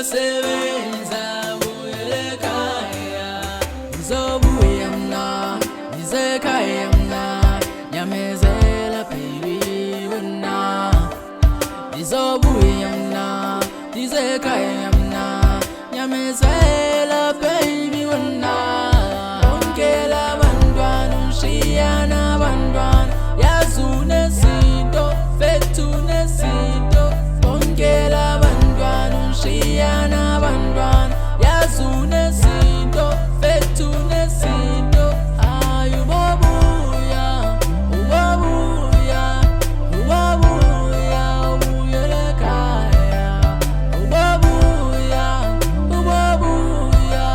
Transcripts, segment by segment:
uyosebenza buyele ekhaya ngizobuya mna ngize ekhaya mna nyamezela baby wena ngizobuya mna ngize ekhaya mna nyamezela baby wena ongela abantwana ushiyana abantwana yazune zinto fethu nezinto ongela abantwana ushiyana abantwana yazune zinto fethu nezinto ayu bobuya ubobuya ubobuya ubuyele ekhaya ubobuya ubobuya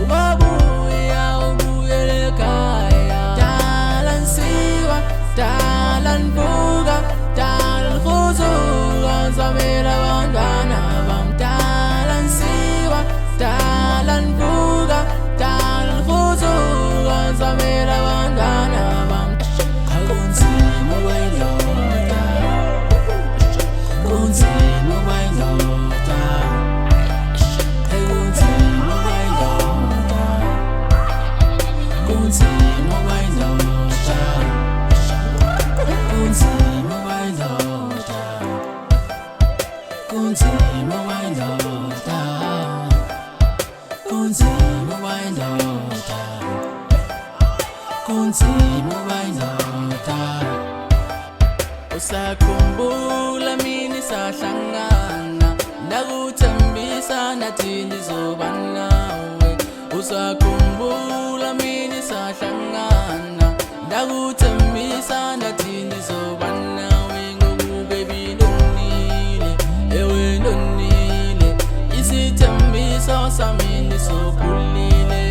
ubobuya ubuyele ekhaya dala nsiwa dala nbuka dala nhuzuka nzamela abantwana bamdala nsiwa dala nbuka dala nhuzuka nzamela abantwana bam akunzima ukuyindoda kunzima ukuyindoda ekunzima ukuyindoda kunzima ukuyindoda kunzima ukuyindoda kunzima ukuyindoda kunzima ukuyindoda kunzima ukuyindoda usakhumbula mina sahlangana ndakuthembisa nathi ndizoba nawe usakhumbula mina sahlangana ndakuthembisa nathi ndizoba nawe ngokubebi ndonile ewe ndonile isithembiso sami ndisokhulile